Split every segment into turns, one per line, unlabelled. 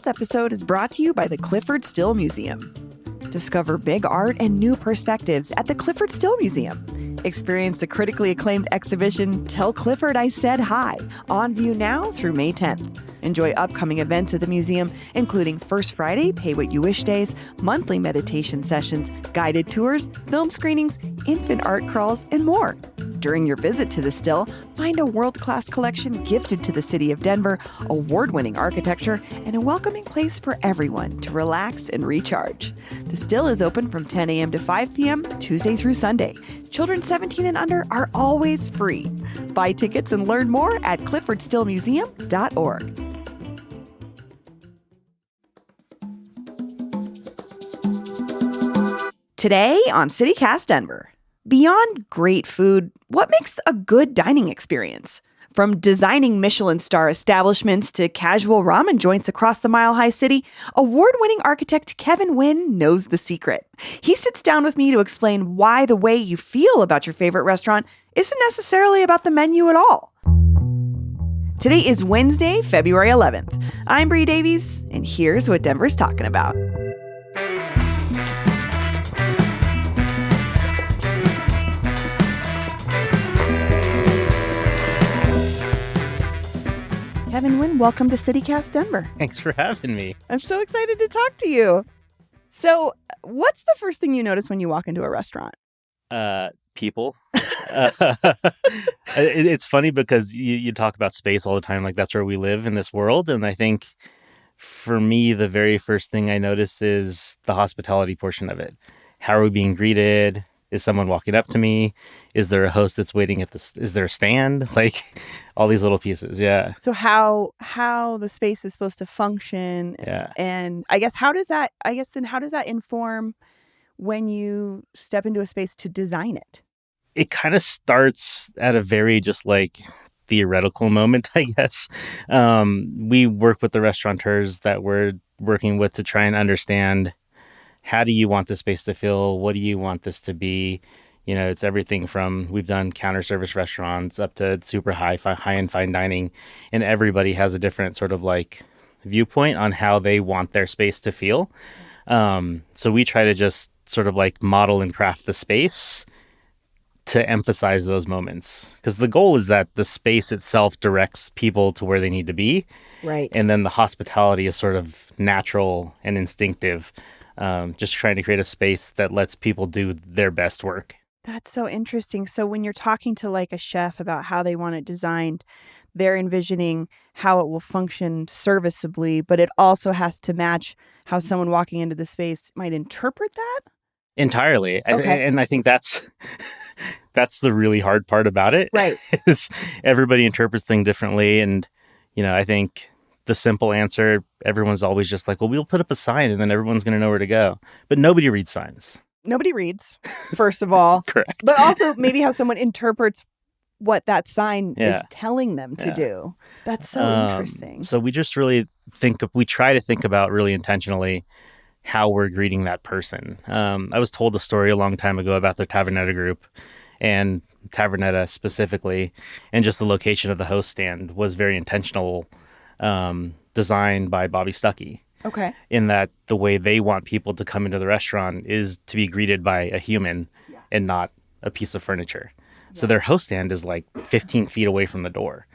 This episode is brought to you by the Clifford Still Museum. Discover big art and new perspectives at the Clifford Still Museum. Experience the critically acclaimed exhibition, Tell Clifford I Said Hi, on view now through May 10th. Enjoy upcoming events at the museum, including First Friday Pay What You Wish days, monthly meditation sessions, guided tours, film screenings, infant art crawls, and more. During your visit to the Still, find a world-class collection gifted to the city of Denver, award-winning architecture, and a welcoming place for everyone to relax and recharge. The Still is open from 10 a.m. to 5 p.m., Tuesday through Sunday. Children 17 and under are always free. Buy tickets and learn more at cliffordstillmuseum.org. Today on CityCast Denver. Beyond great food, what makes a good dining experience? From designing Michelin star establishments to casual ramen joints across the Mile High City, award-winning architect Kevin Nguyen knows the secret. He sits down with me to explain why the way you feel about your favorite restaurant isn't necessarily about the menu at all. Today is Wednesday, February 11th. I'm Bree Davies, and here's what Denver's talking about. Kevin Nguyen, welcome to CityCast Denver.
Thanks for having me.
I'm so excited to talk to you. So, what's the first thing you notice when you walk into a restaurant?
People. It's funny because you talk about space all the time, like that's where we live in this world. And I think for me, the very first thing I notice is the hospitality portion of it. How are we being greeted? Is someone walking up to me? Is there a host that's waiting at this? Is there a stand? Like all these little pieces. Yeah.
So how the space is supposed to function.
Yeah.
And how does that inform when you step into a space to design it?
It kind of starts at a very just like theoretical moment, I guess. We work with the restaurateurs that we're working with to try and understand, how do you want the space to feel? What do you want this to be? You know, it's everything from, we've done counter service restaurants up to super high-end fine dining, and everybody has a different sort of like viewpoint on how they want their space to feel. So we try to just sort of like model and craft the space to emphasize those moments, because the goal is that the space itself directs people to where they need to be.
Right.
And then the hospitality is sort of natural and instinctive. Just trying to create a space that lets people do their best work.
That's so interesting. So when you're talking to like a chef about how they want it designed, they're envisioning how it will function serviceably, but it also has to match how someone walking into the space might interpret that?
Entirely.
Okay.
And I think that's the really hard part about it.
Right.
Is everybody interprets things differently. And, you know, I think the simple answer, everyone's always just like, well, we'll put up a sign and then everyone's going to know where to go. But nobody reads signs.
Nobody reads, first of all.
Correct.
But also maybe how someone interprets what that sign is telling them to do. That's so interesting.
So we just really we try to think about really intentionally how we're greeting that person. I was told a story a long time ago about the Tavernetta group, and Tavernetta specifically, and just the location of the host stand was very intentional. Designed by Bobby Stuckey.
Okay.
In that the way they want people to come into the restaurant is to be greeted by a human and not a piece of furniture. So their host stand is like 15 feet away from the door.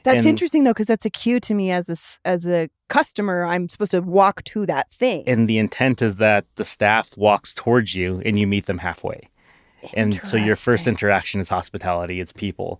That's interesting though, because that's a cue to me as a customer. I'm supposed to walk to that thing.
And the intent is that the staff walks towards you and you meet them halfway. And so your first interaction is hospitality. It's people.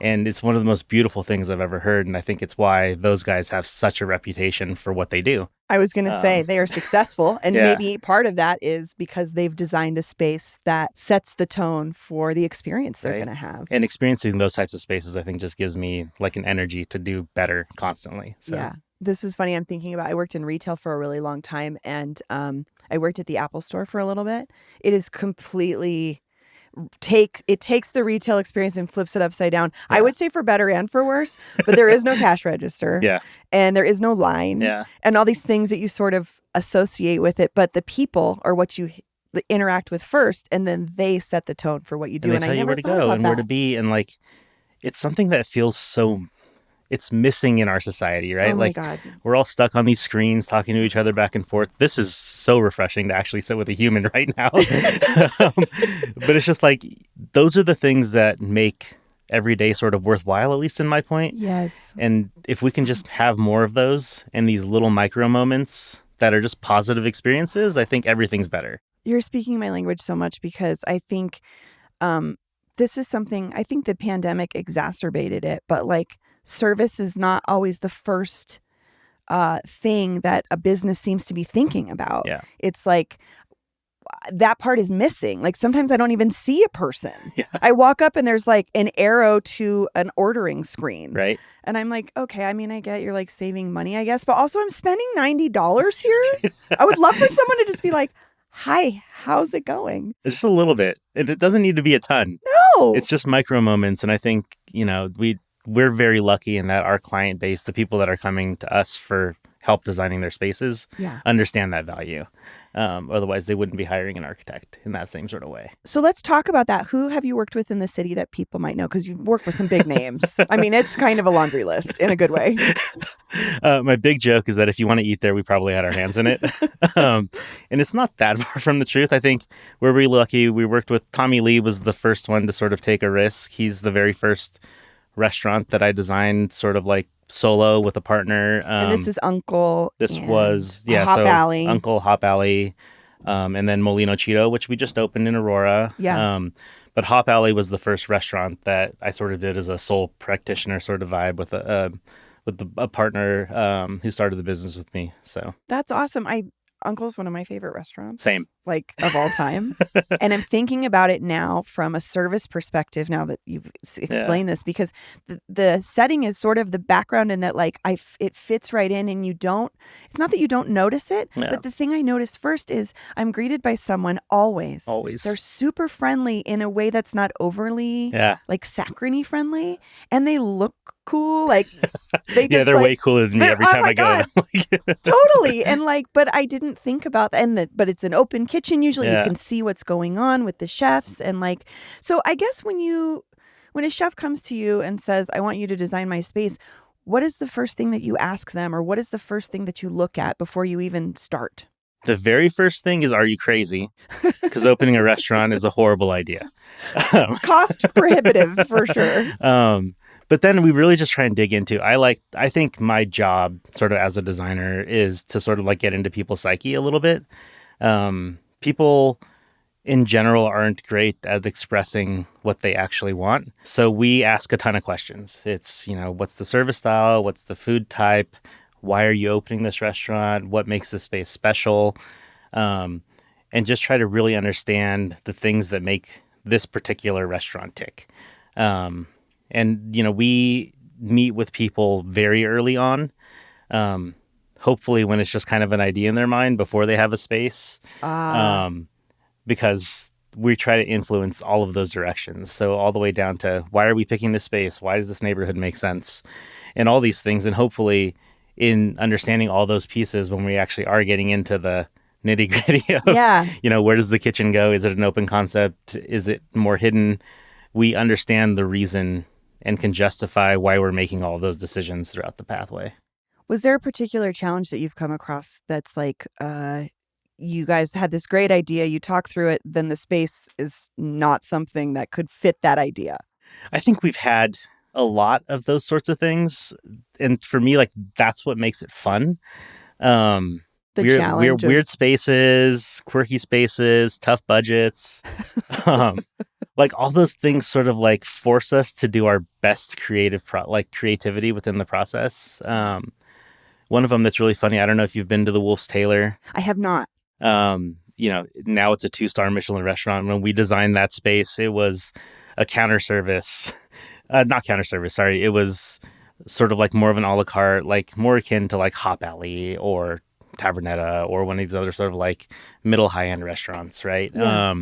And it's one of the most beautiful things I've ever heard. And I think it's why those guys have such a reputation for what they do.
I was going to say they are successful. And maybe part of that is because they've designed a space that sets the tone for the experience they're going to have.
And experiencing those types of spaces, I think, just gives me like an energy to do better constantly. So.
Yeah. This is funny. I'm thinking about, I worked in retail for a really long time. And I worked at the Apple store for a little bit. It is completely... It takes the retail experience and flips it upside down. I would say for better and for worse, but there is no cash register. And there is no line. And all these things that you sort of associate with it. But the people are what you interact with first, and then they set the tone for what you do.
And they tell you where to go and where to be. And like, it's something that feels so it's missing in our society, right?
Oh my
Like
God.
we're all stuck on these screens talking to each other back and forth. This is so refreshing to actually sit with a human right now. But it's just like those are the things that make every day sort of worthwhile, at least in my point.
Yes.
And if we can just have more of those and these little micro moments that are just positive experiences, I think everything's better.
You're speaking my language so much because I think um, this is something, I think the pandemic exacerbated it, but like service is not always the first thing that a business seems to be thinking about.
Yeah.
It's like that part is missing. Like sometimes I don't even see a person.
Yeah.
I walk up and there's like an arrow to an ordering screen.
Right.
And I'm like, okay, I mean, I get you're like saving money, I guess, but also I'm spending $90 here. I would love for someone to just be like, hi, how's it going?
It's just a little bit. It doesn't need to be a ton.
No.
It's just micro moments. And I think, we're very lucky in that our client base, the people that are coming to us for help designing their spaces, understand that value. Otherwise, they wouldn't be hiring an architect in that same sort of way.
So let's talk about that. Who have you worked with in the city that people might know? Because you've worked with some big names. I mean, it's kind of a laundry list in a good way.
My big joke is that if you want to eat there, we probably had our hands in it. And it's not that far from the truth. I think we're really lucky. We worked with Tommy Lee was the first one to sort of take a risk. He's the very first restaurant that I designed sort of like solo with a partner.
And this is Uncle.
This was,
Hop Alley.
Uncle Hop Alley, and then Molino Cheeto, which we just opened in Aurora.
Yeah.
But Hop Alley was the first restaurant that I sort of did as a sole practitioner sort of vibe with a partner who started the business with me. So
that's awesome. Uncle's one of my favorite restaurants.
Same.
Like of all time. And I'm thinking about it now from a service perspective now that you've explained this, because the setting is sort of the background in that like it fits right in and it's not that you don't notice it, but the thing I notice first is I'm greeted by someone always.
Always.
They're super friendly in a way that's not overly like saccharine friendly, and they look cool. Like they're
like, way cooler than me every time I go.
Totally. And like, but I didn't think about that. But it's an open kitchen. Usually you can see what's going on with the chefs. And like, so I guess when a chef comes to you and says, I want you to design my space, what is the first thing that you ask them, or what is the first thing that you look at before you even start?
The very first thing is, are you crazy? Because opening a restaurant is a horrible idea.
Cost prohibitive for sure.
But then we really just try and dig into, I think my job sort of as a designer is to sort of like get into people's psyche a little bit. People in general aren't great at expressing what they actually want. So we ask a ton of questions. It's, what's the service style? What's the food type? Why are you opening this restaurant? What makes this space special? And just try to really understand the things that make this particular restaurant tick. And, we meet with people very early on. Hopefully when it's just kind of an idea in their mind before they have a space. Because we try to influence all of those directions. So all the way down to, why are we picking this space? Why does this neighborhood make sense? And all these things. And hopefully in understanding all those pieces, when we actually are getting into the nitty gritty of, where does the kitchen go? Is it an open concept? Is it more hidden? We understand the reason and can justify why we're making all of those decisions throughout the pathway.
Was there a particular challenge that you've come across that's like, you guys had this great idea, you talk through it, then the space is not something that could fit that idea?
I think we've had a lot of those sorts of things. And for me, like, that's what makes it fun. Weird spaces, quirky spaces, tough budgets. Like all those things sort of like force us to do our best creativity within the process. One of them that's really funny, I don't know if you've been to the Wolf's Tailor.
I have not.
Now it's a 2-star Michelin restaurant. When we designed that space, it was a counter service. Not counter service, sorry. It was sort of like more of an a la carte, like more akin to like Hop Alley or Tavernetta or one of these other sort of like middle high-end restaurants, right?
Yeah.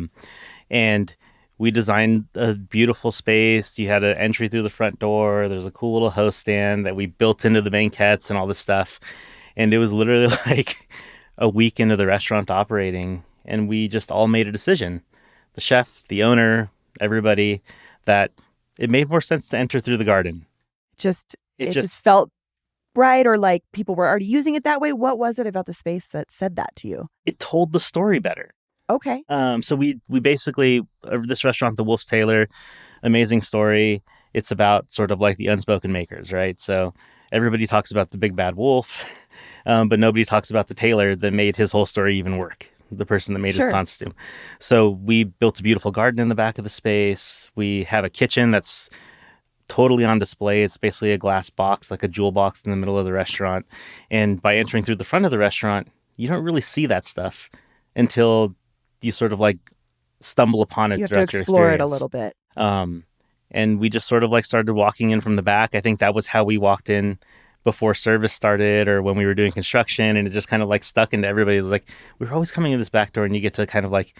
And we designed a beautiful space. You had an entry through the front door. There's a cool little host stand that we built into the banquettes and all this stuff. And it was literally like a week into the restaurant operating, and we just all made a decision. The chef, the owner, everybody, that it made more sense to enter through the garden.
Just
It
it just
just
felt right, or like people were already using it that way? What was it about the space that said that to you?
it told the story better.
Okay.
So we basically this restaurant, the Wolf's Tailor, amazing story. It's about sort of like the unspoken makers, right? So everybody talks about the big bad wolf, but nobody talks about the tailor that made his whole story even work. The person that made his
Sure.
costume. So we built a beautiful garden in the back of the space. We have a kitchen that's totally on display. It's basically a glass box, like a jewel box in the middle of the restaurant. And by entering through the front of the restaurant, you don't really see that stuff until you sort of like stumble upon
You
it
have to
throughout your
explore it a
experience.
little bit.
Um, and we just sort of like started walking in from the back. I think that was how we walked in before service started or when we were doing construction, and it just kind of like stuck into everybody. Like we were always coming in this back door, and you get to kind of like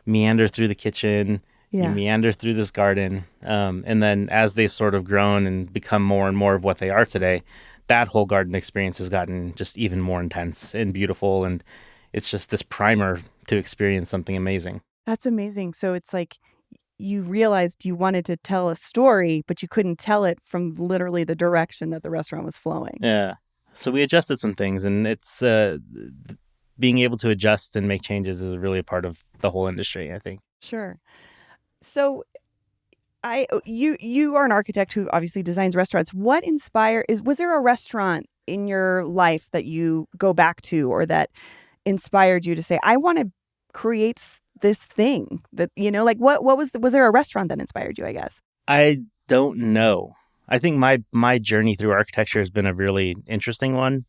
meander through the kitchen. You
Yeah.
meander through this garden, and then as they've sort of grown and become more and more of what they are today, that whole garden experience has gotten just even more intense and beautiful, and it's just this primer to experience something amazing.
That's amazing. So it's like you realized you wanted to tell a story, but you couldn't tell it from literally the direction that the restaurant was flowing.
Yeah. So we adjusted some things, and it's being able to adjust and make changes is really a part of the whole industry, I think.
Sure. So you are an architect who obviously designs restaurants. What was there a restaurant in your life that you go back to, or that inspired you to say, I want to create this thing that, like what was there a restaurant that inspired you, I guess?
I don't know. I think my journey through architecture has been a really interesting one.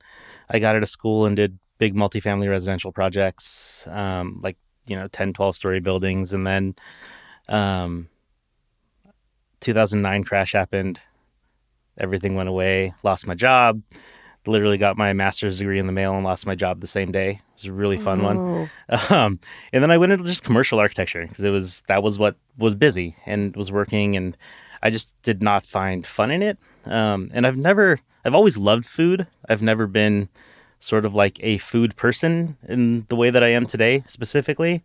I got out of school and did big multifamily residential projects, like 10, 12-story buildings, and then um, 2009 crash happened. Everything went away. Lost my job. Literally got my master's degree in the mail and lost my job the same day. It was a really fun one.
Oh,
And then I went into just commercial architecture because that was what was busy and was working, and I just did not find fun in it. And I've always loved food. I've never been sort of like a food person in the way that I am today specifically.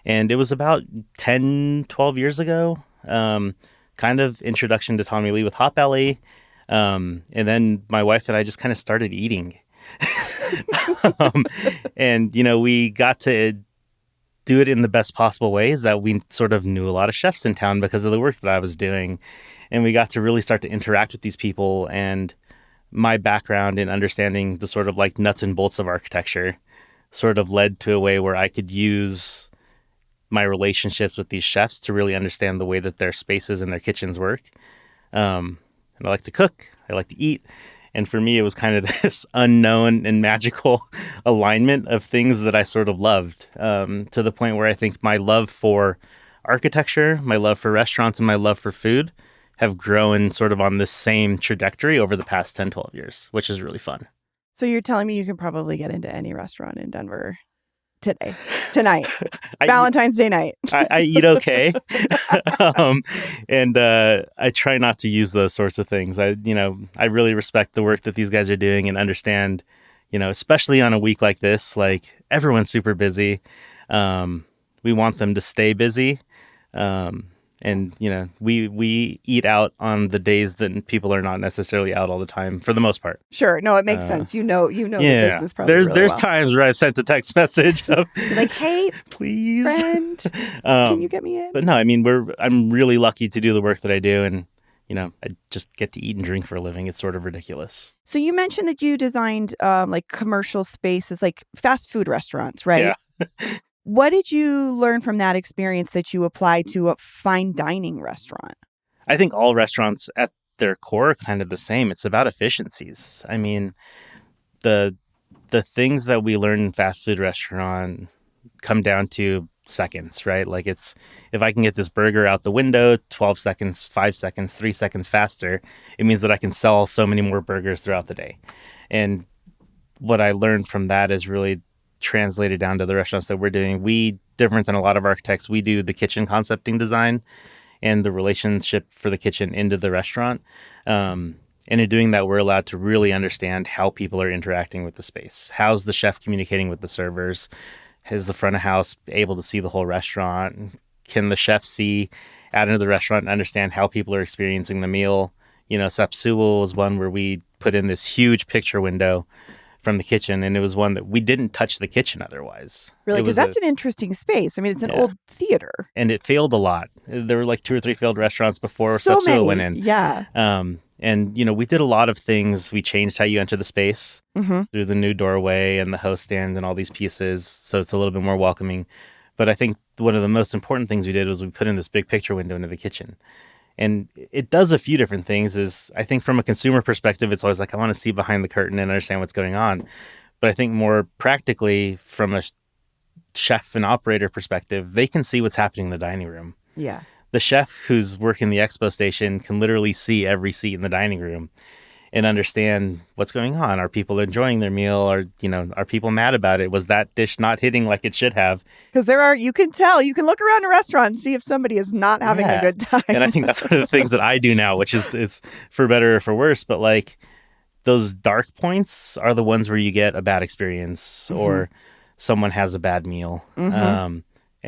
And it was about 10, 12 years ago, kind of introduction to Tommy Lee with Hot Belly. And then my wife and I just kind of started eating. um, and, we got to do it in the best possible ways that we sort of knew a lot of chefs in town because of the work that I was doing. And we got to really start to interact with these people. And my background in understanding the sort of like nuts and bolts of architecture sort of led to a way where I could use my relationships with these chefs to really understand the way that their spaces and their kitchens work. And I like to cook. I like to eat. And for me, it was kind of this unknown and magical alignment of things that I sort of loved, to the point where I think my love for architecture, my love for restaurants, and my love for food have grown sort of on this same trajectory over the past 10, 12 years, which is really fun.
so you're telling me you can probably get into any restaurant in Denver tonight,
I,
Valentine's Day night.
I eat okay. And I try not to use those sorts of things. I really respect the work that these guys are doing and understand, especially on a week like this, like everyone's super busy. We want them to stay busy. And we eat out on the days that people are not necessarily out all the time for the most part.
Sure. No, it makes sense. You know the
Yeah,
business probably
there's
really
there's
well.
times where I've sent a text message of
You're like, hey,
please,
friend, can you get me in?
But no, I mean I'm really lucky to do the work that I do, and I just get to eat and drink for a living. It's sort of ridiculous.
So you mentioned that you designed like commercial spaces, like fast food restaurants, right?
Yeah.
What did you learn from that experience that you applied to a fine dining restaurant?
I think all restaurants at their core are kind of the same. It's about efficiencies. I mean, the things that we learn in fast food restaurant come down to seconds, right? Like it's, if I can get this burger out the window 12 seconds, 5 seconds, 3 seconds faster, it means that I can sell so many more burgers throughout the day. And what I learned from that is really translated down to the restaurants that we're doing. We, different than a lot of architects, we do the kitchen concepting design and the relationship for the kitchen into the restaurant. And in doing that, we're allowed to really understand how people are interacting with the space. How's the chef communicating with the servers? Is the front of house able to see the whole restaurant? Can the chef see out into the restaurant and understand how people are experiencing the meal? Sapsuol was one where we put in this huge picture window from the kitchen, and it was one that we didn't touch the kitchen otherwise.
Really?
It
Because
was
that's an interesting space. I mean, it's an old theater.
and it failed a lot. There were like 2 or 3 failed restaurants before
So
Sapsuol
many.
went in.
Yeah.
And we did a lot of things. We changed how you enter the space through the new doorway and the host stand and all these pieces, so it's a little bit more welcoming. But I think one of the most important things we did was we put in this big picture window into the kitchen. And it does a few different things. I think from a consumer perspective, it's always like, I want to see behind the curtain and understand what's going on. But I think more practically, from a chef and operator perspective, they can see what's happening in the dining room.
Yeah.
The chef who's working the expo station can literally see every seat in the dining room and understand what's going on. Are people enjoying their meal? Are people mad about it? Was that dish not hitting like it should have?
Because you can tell, you can look around a restaurant and see if somebody is not having a good time.
And I think that's one of the things that I do now, which is for better or for worse. But like, those dark points are the ones where you get a bad experience or someone has a bad meal.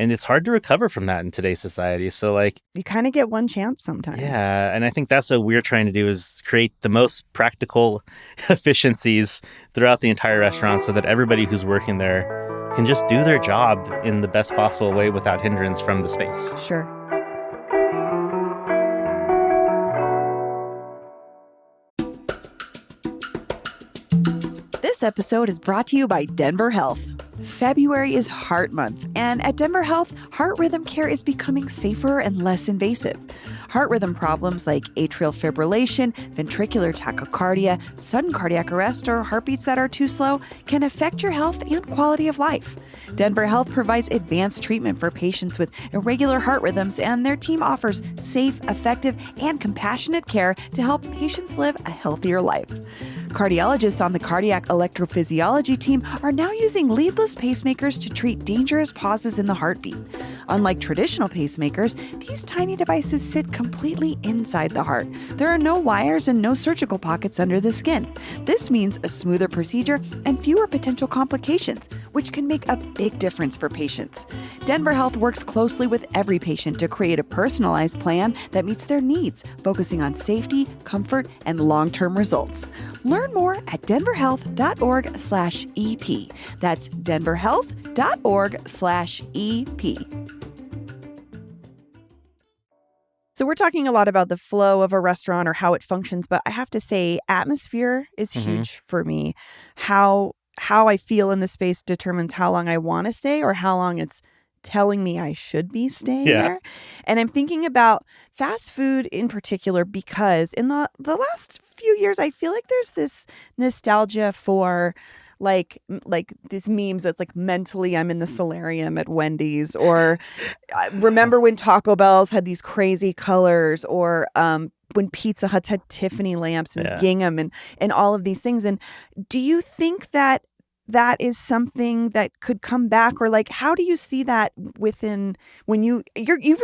And it's hard to recover from that in today's society. So like,
you kind of get one chance sometimes.
Yeah. And I think that's what we're trying to do, is create the most practical efficiencies throughout the entire restaurant so that everybody who's working there can just do their job in the best possible way without hindrance from the space.
Sure. This episode is brought to you by Denver Health. February is Heart Month, and at Denver Health, heart rhythm care is becoming safer and less invasive. Heart rhythm problems like atrial fibrillation, ventricular tachycardia, sudden cardiac arrest, or heartbeats that are too slow can affect your health and quality of life. Denver Health provides advanced treatment for patients with irregular heart rhythms, and their team offers safe, effective, and compassionate care to help patients live a healthier life. Cardiologists on the cardiac electrophysiology team are now using leadless pacemakers to treat dangerous pauses in the heartbeat. Unlike traditional pacemakers, these tiny devices sit completely inside the heart. There are no wires and no surgical pockets under the skin. This means a smoother procedure and fewer potential complications, which can make a big difference for patients. Denver Health works closely with every patient to create a personalized plan that meets their needs, focusing on safety, comfort, and long-term results. Learn more at denverhealth.org/EP. That's denverhealth.org/EP. So we're talking a lot about the flow of a restaurant or how it functions, but I have to say atmosphere is huge for me. How I feel in the space determines how long I want to stay or how long it's telling me I should be staying there. And I'm thinking about fast food in particular because in the last few years, I feel like there's this nostalgia for like these memes that's like, mentally I'm in the solarium at Wendy's, or remember when Taco Bell's had these crazy colors, or when Pizza Hut's had Tiffany lamps and gingham and all of these things. And do you think that is something that could come back, or like, how do you see that within when you've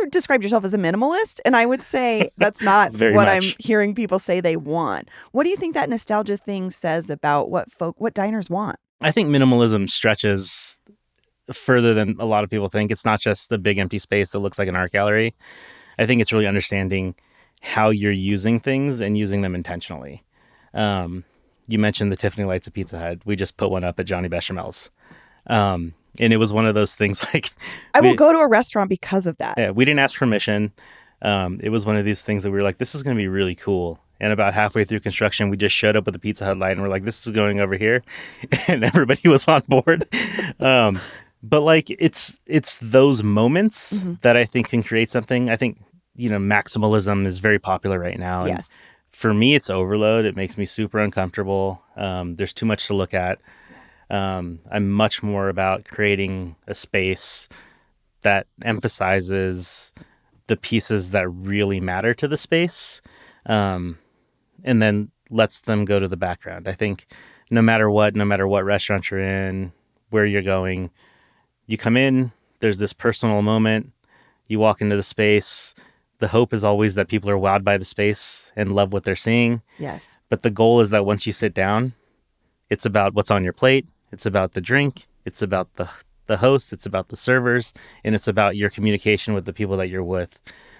described yourself as a minimalist, and I would say that's not what I'm hearing people say they want. What do you think that nostalgia thing says about what diners want? I
think minimalism stretches further than a lot of people think. It's not just the big empty space that looks like an art gallery. I think it's really understanding how you're using things and using them intentionally. You mentioned the Tiffany lights at Pizza Hut. We just put one up at Johnny Bechamel's. And it was one of those things like... I will go to a restaurant because of that. Yeah, we didn't ask permission. It was one of these things that we were like, this is going to be really cool. And about halfway through construction, we just showed up with the Pizza Hut light and we're like, this is going over here. And everybody was on board. But like, it's those moments that I think can create something. I think, maximalism is very popular right now. Yes. And for me, it's overload. It makes me super uncomfortable. There's too much to look at. I'm much more about creating a space that emphasizes the pieces that really matter to the space, and then lets them go to the background. I think no matter what restaurant you're in, where you're going, you come in, there's this personal moment, you walk into the space. The hope is always that people are wowed by the space and love what they're seeing. Yes. But the goal is that once you sit down, it's about what's on your plate. It's about the drink. It's about the host. It's about the servers. And it's about your communication with the people that you're with.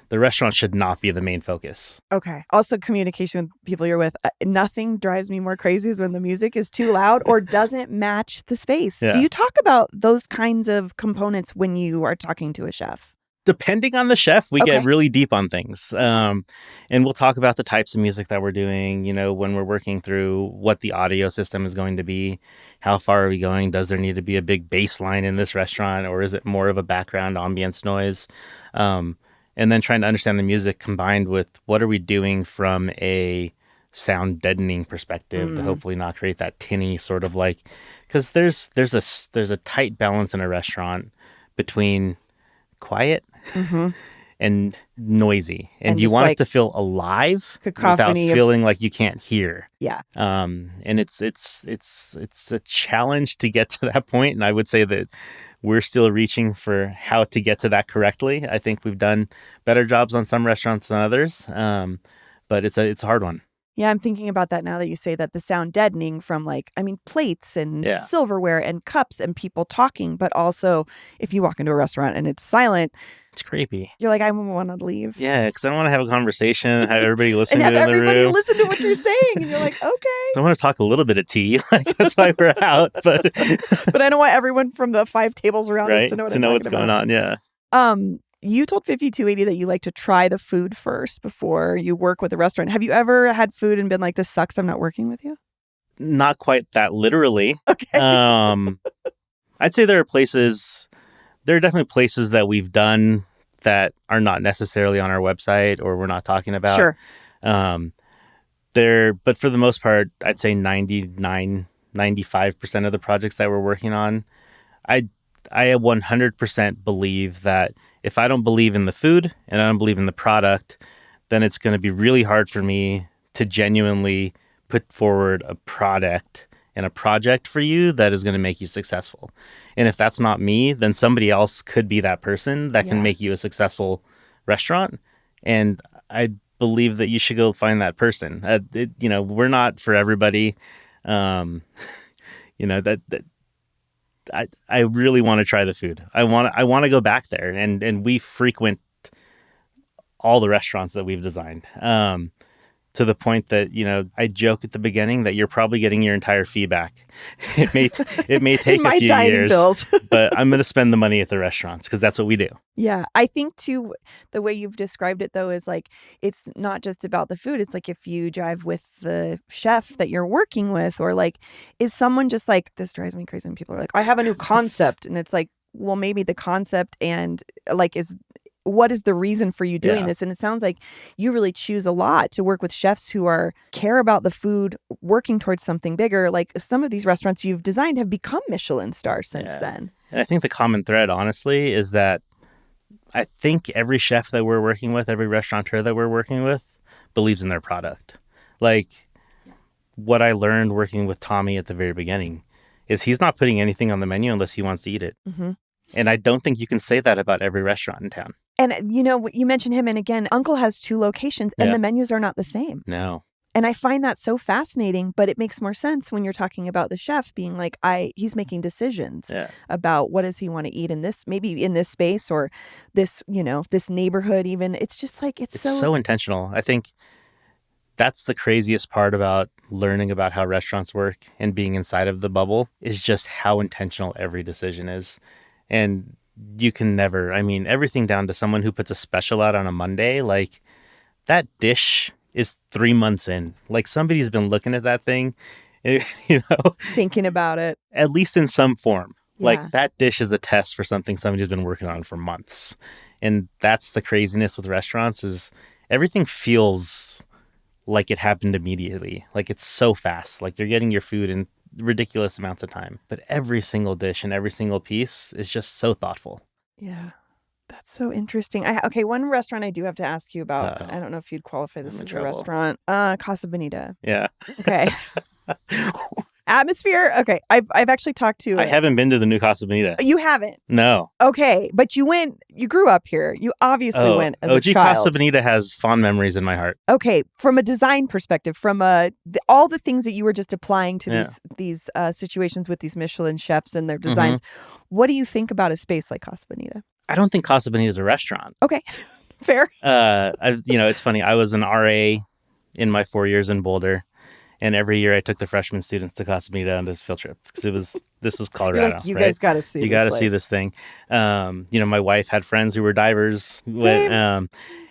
The restaurant should not be the main focus.
Okay. Also, communication with people you're with. Nothing drives me more crazy is when the music is too loud or doesn't match the space. Do
Yeah.
you talk about those kinds of components when you are talking to a chef?
Depending on the chef, we get
Okay.
really deep on things. And we'll talk about the types of music that we're doing, when we're working through what the audio system is going to be, how far are we going? Does there need to be a big bass line in this restaurant, or is it more of a background ambience noise? And then trying to understand the music combined with what are we doing from a sound deadening perspective to hopefully not create that tinny sort of because there's a tight balance in a restaurant between quiet and noisy, and you want it to feel alive without feeling like you can't hear.
Yeah.
And it's a challenge to get to that point, and I would say that we're still reaching for how to get to that correctly. I think we've done better jobs on some restaurants than others, but it's a hard one.
Yeah, I'm thinking about that now that you say that, the sound deadening from plates and silverware and cups and people talking, but also if you walk into a restaurant and it's silent,
it's creepy.
You're like, I want to leave.
Yeah, because I don't want to have a conversation and have everybody listen
and
to
have
it in the room.
everybody listen to what you're saying, and you're like, okay.
So I want to talk a little bit of tea, that's why we're out. But
but I don't want everyone from the 5 tables around us to know
what's going on. Yeah.
You told 5280 that you like to try the food first before you work with a restaurant. Have you ever had food and been like, this sucks, I'm not working with you?
Not quite that literally.
Okay.
I'd say there are definitely places that we've done that are not necessarily on our website or we're not talking about.
Sure.
But for the most part, I'd say 95% of the projects that we're working on, I 100% believe that if I don't believe in the food and I don't believe in the product, then it's going to be really hard for me to genuinely put forward a product and a project for you that is going to make you successful. And if that's not me, then somebody else could be that person that can make you a successful restaurant. And I believe that you should go find that person. We're not for everybody. I really want to try the food. I want to go back there, and we frequent all the restaurants that we've designed. To the point that, I joke at the beginning that you're probably getting your entire fee back. It may take a few years,
bills.
but I'm going to spend the money at the restaurants because that's what we do.
Yeah. I think too, the way you've described it though, is it's not just about the food. It's if you drive with the chef that you're working with, or is someone just this drives me crazy when people are like, I have a new concept. And it's well, maybe the concept and what is the reason for you doing this? And it sounds like you really choose a lot to work with chefs who care about the food, working towards something bigger. Some of these restaurants you've designed have become Michelin stars since then. And
I think the common thread, honestly, is that I think every chef that we're working with, every restaurateur that we're working with, believes in their product. What I learned working with Tommy at the very beginning is he's not putting anything on the menu unless he wants to eat it. Mm-hmm. And I don't think you can say that about every restaurant in town.
And, you mentioned him. And again, Uncle has 2 locations and the menus are not the same.
No.
And I find that so fascinating, but it makes more sense when you're talking about the chef being he's making decisions about what does he want to eat in this, maybe in this space or this, this neighborhood even. It's just it's
so intentional. I think that's the craziest part about learning about how restaurants work and being inside of the bubble is just how intentional every decision is. And you can never, everything down to someone who puts a special out on a Monday, that dish is 3 months in. Somebody's been looking at that thing,
thinking about it,
at least in some form. Yeah. That dish is a test for something somebody's been working on for months. And that's the craziness with restaurants is everything feels like it happened immediately. It's so fast. You're getting your food in ridiculous amounts of time, but every single dish and every single piece is just so thoughtful.
Yeah, that's so interesting. Okay, one restaurant I do have to ask you about. I don't know if you'd qualify this as a restaurant. Casa Bonita.
Yeah.
Okay. Atmosphere. Okay, I've actually talked to.
I haven't been to the new Casa Bonita.
You haven't?
No.
Okay, but you went. You grew up here. You obviously went as a child.
Casa Bonita has fond memories in my heart.
Okay, from a design perspective, from all the things that you were just applying to these situations with these Michelin chefs and their designs, what do you think about a space like Casa Bonita?
I don't think Casa Bonita is a restaurant.
Okay. Fair.
It's funny. I was an RA in my 4 years in Boulder, and every year I took the freshman students to Casa Bonita on this field trip because this was
You're
Colorado,
like, you
right?
guys got to see
You
this
got to
place.
see this thing. My wife had friends who were divers.
Same.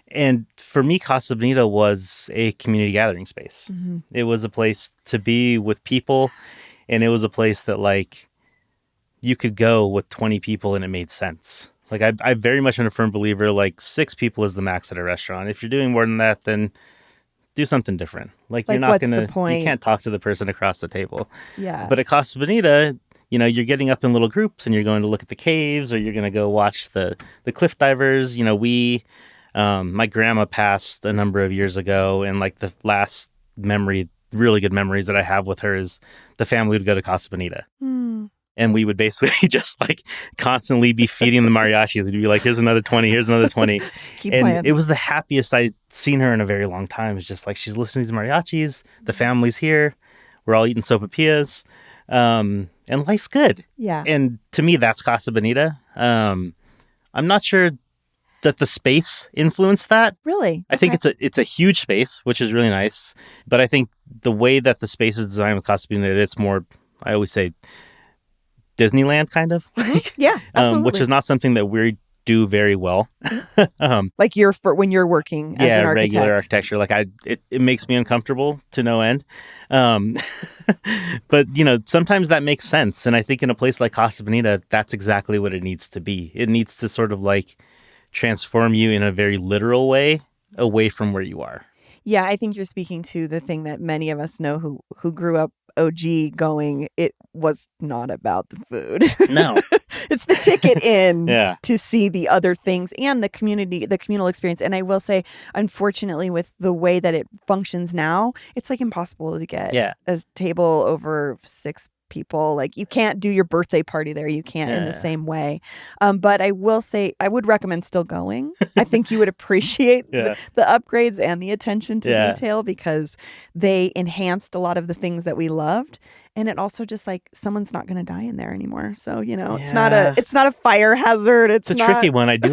And for me, Casa Bonita was a community gathering space.
Mm-hmm.
It was a place to be with people, and it was a place that like you could go with 20 people and it made sense. Like I very much am a firm believer, like 6 people is the max at a restaurant. If you're doing more than that, then do something different. Like you're
Like,
not
what's the
gonna, you
point?
can't talk to the person across the table.
Yeah.
But at Casa Bonita, you're getting up in little groups and you're going to look at the caves or you're going to go watch the cliff divers. My grandma passed a number of years ago, and like the last memory, really good memories that I have with her is the family would go to Casa Bonita.
Hmm.
And we would basically just like constantly be feeding the mariachis. We'd be like, here's another 20, here's another 20.
Just keep
And
playing.
it was the happiest I'd seen her in a very long time. It's just like, she's listening to these mariachis. The family's here. We're all eating sopapillas. And life's good.
Yeah.
And to me, that's Casa Bonita. I'm not sure that the space influenced that.
Really?
I think it's a huge space, which is really nice. But I think the way that the space is designed with Casa Bonita, it's more, I always say, Disneyland kind of.
Yeah, absolutely.
Which is not something that we do very well.
Like when you're working as an architect.
Regular architecture. Like it makes me uncomfortable to no end. But sometimes that makes sense. And I think in a place like Casa Bonita, that's exactly what it needs to be. It needs to sort of like transform you in a very literal way away from where you are.
Yeah, I think you're speaking to the thing that many of us know who grew up OG going, it was not about the food.
No.
It's the ticket in
Yeah.
to see the other things and the communal experience. And I will say, unfortunately, with the way that it functions now, it's like impossible to get a table over 6 people. Like you can't do your birthday party there. You can't in the same way. But I will say I would recommend still going. I think you would appreciate the upgrades and the attention to detail because they enhanced a lot of the things that we loved. And it also just like someone's not going to die in there anymore. So, it's not a fire hazard. It's
a tricky one. I do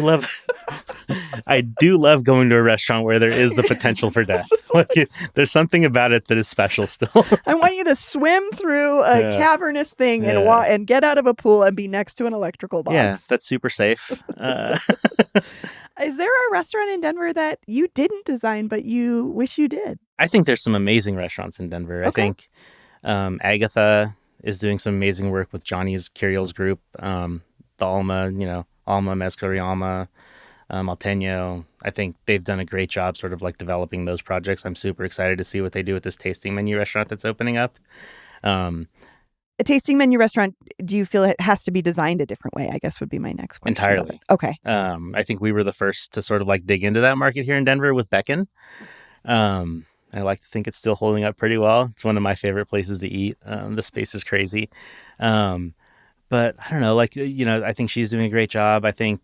love going to a restaurant where there is the potential for death. Like there's something about it that is special still.
I want you to swim through a cavernous thing and get out of a pool and be next to an electrical box.
Yeah, that's super safe.
Is there a restaurant in Denver that you didn't design, but you wish you did?
I think there's some amazing restaurants in Denver. Okay. I think Agatha is doing some amazing work with Johnny's Curios group. The Alma, Alma Mezclarialma, Alteño. I think they've done a great job sort of like developing those projects. I'm super excited to see what they do with this tasting menu restaurant that's opening up.
A tasting menu restaurant, do you feel it has to be designed a different way? I guess would be my next question.
Entirely.
Okay.
I think we were the first to sort of like dig into that market here in Denver with Beckon. I like to think it's still holding up pretty well. It's one of my favorite places to eat. The space is crazy. But I don't know, I think she's doing a great job. I think,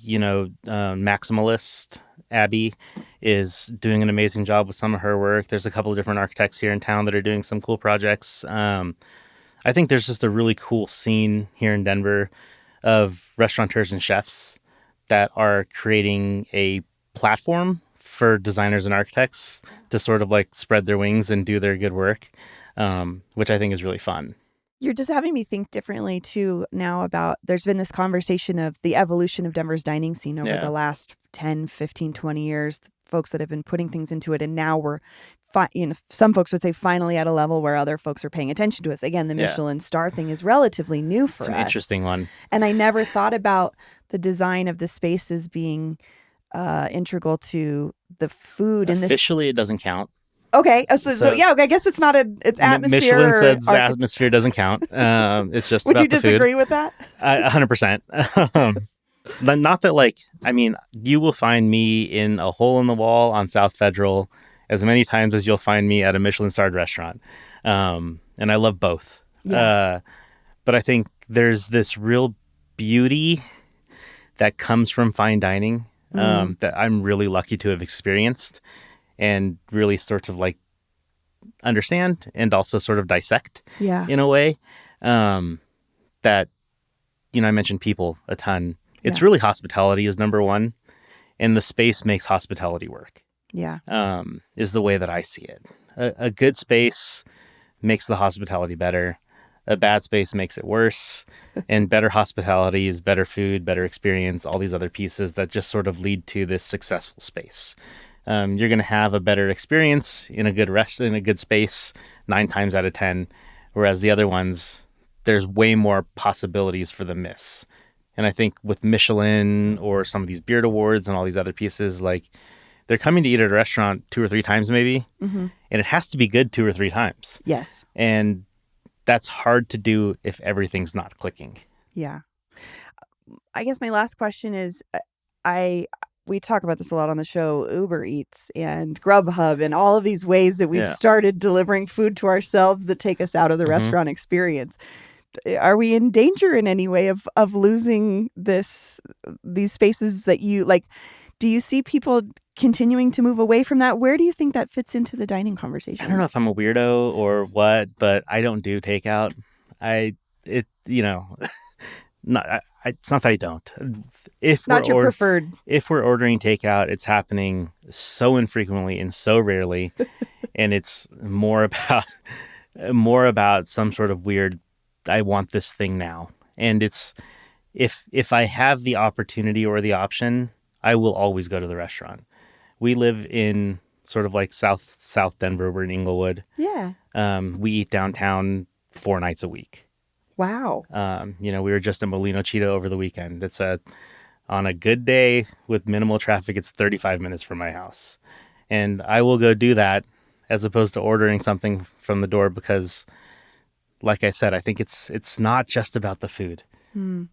Maximalist Abby is doing an amazing job with some of her work. There's a couple of different architects here in town that are doing some cool projects. I think there's just a really cool scene here in Denver of restaurateurs and chefs that are creating a platform for designers and architects to sort of like spread their wings and do their good work, which I think is really fun.
You're just having me think differently too now about, there's been this conversation of the evolution of Denver's dining scene over the last 10, 15, 20 years, folks that have been putting things into it. And now we're, some folks would say finally at a level where other folks are paying attention to us. Again, the Michelin star thing is relatively new for us.
It's an interesting one.
And I never thought about the design of the spaces being integral to the food.
Officially, it doesn't count.
Okay, so I guess it's not it's atmosphere.
Michelin says atmosphere doesn't count. It's just
would
about
you
the
disagree
food.
with that?
100%. Not that you will find me in a hole in the wall on South Federal as many times as you'll find me at a Michelin starred restaurant, and I love both. Yeah. But I think there's this real beauty that comes from fine dining that I'm really lucky to have experienced and really sort of like understand and also sort of dissect in a way that, I mentioned people a ton. It's really hospitality is number one. and the space makes hospitality work.
Yeah.
Is the way that I see it. A good space makes the hospitality better. A bad space makes it worse. And better hospitality is better food, better experience, all these other pieces that just sort of lead to this successful space. You're going to have a better experience in a good in a good space 9 times out of 10, whereas the other ones, there's way more possibilities for the miss. And I think with Michelin or some of these Beard Awards and all these other pieces, like, they're coming to eat at a restaurant 2 or 3 times maybe, and it has to be good 2 or 3 times.
Yes.
And that's hard to do if everything's not clicking.
Yeah. I guess my last question is, we talk about this a lot on the show, Uber Eats and Grubhub and all of these ways that we've started delivering food to ourselves that take us out of the restaurant experience. Are we in danger in any way of losing these spaces that you like? Do you see people continuing to move away from that? Where do you think that fits into the dining conversation?
I don't know if I'm a weirdo or what, but I don't do takeout. It's not that I don't. If
not your preferred.
If we're ordering takeout, it's happening so infrequently and so rarely, and it's more about some sort of weird, I want this thing now. And it's if I have the opportunity or the option, I will always go to the restaurant. We live in sort of like South Denver. We're in Inglewood.
Yeah.
We eat downtown 4 nights a week.
Wow.
We were just at Molino Cheeto over the weekend. It's on a good day with minimal traffic, it's 35 minutes from my house. And I will go do that as opposed to ordering something from the door because, like I said, I think it's not just about the food.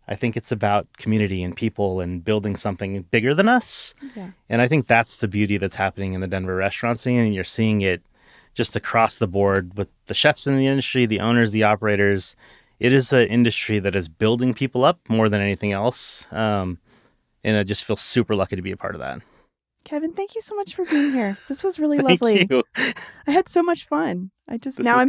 I think it's about community and people and building something bigger than us.
Yeah.
And I think that's the beauty that's happening in the Denver restaurant scene. And you're seeing it just across the board with the chefs in the industry, the owners, the operators. It is an industry that is building people up more than anything else. And I just feel super lucky to be a part of that.
Kevin, thank you so much for being here. This was really
Thank
lovely.
you.
I had so much fun. I'm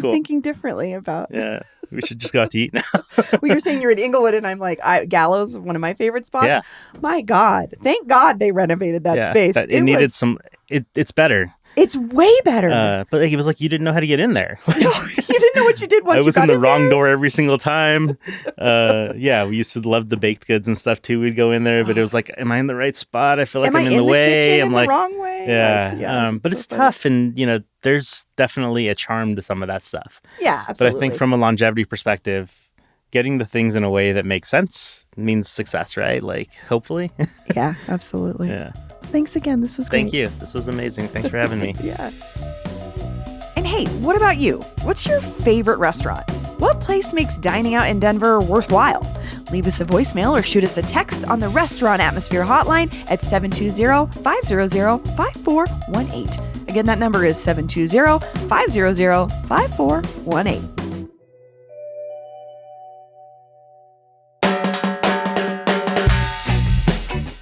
cool.
thinking differently about.
Yeah, we should just go out to eat now.
Well, you're saying you're in Inglewood, and I'm like, Gallows, one of my favorite spots.
Yeah.
My God, thank God they renovated that space.
It's better.
It's way better.
But he was like, you didn't know how to get in there.
You didn't know what you did once
I was
you got
in the wrong
there.
door every single time. We used to love the baked goods and stuff too. We'd go in there, but it was like, am I in the right spot? I feel like I'm in the way.
Kitchen
I'm
in
like,
the wrong way.
Yeah. But it's tough, and there's definitely a charm to some of that stuff.
Yeah, absolutely.
But I think from a longevity perspective, getting the things in a way that makes sense means success, right? Like, hopefully.
Yeah, absolutely.
Yeah.
Thanks again. This was great.
Thank you. This was amazing. Thanks for having me.
Yeah. And hey, what about you? What's your favorite restaurant? What place makes dining out in Denver worthwhile? Leave us a voicemail or shoot us a text on the Restaurant Atmosphere hotline at 720-500-5418. Again, that number is 720-500-5418.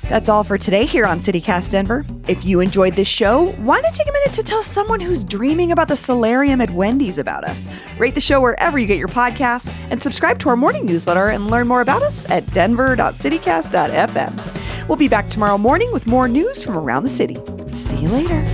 That's all for today here on CityCast Denver. If you enjoyed this show, why not take a minute to tell someone who's dreaming about the solarium at Wendy's about us? Rate the show wherever you get your podcasts and subscribe to our morning newsletter and learn more about us at denver.citycast.fm. We'll be back tomorrow morning with more news from around the city. See you later.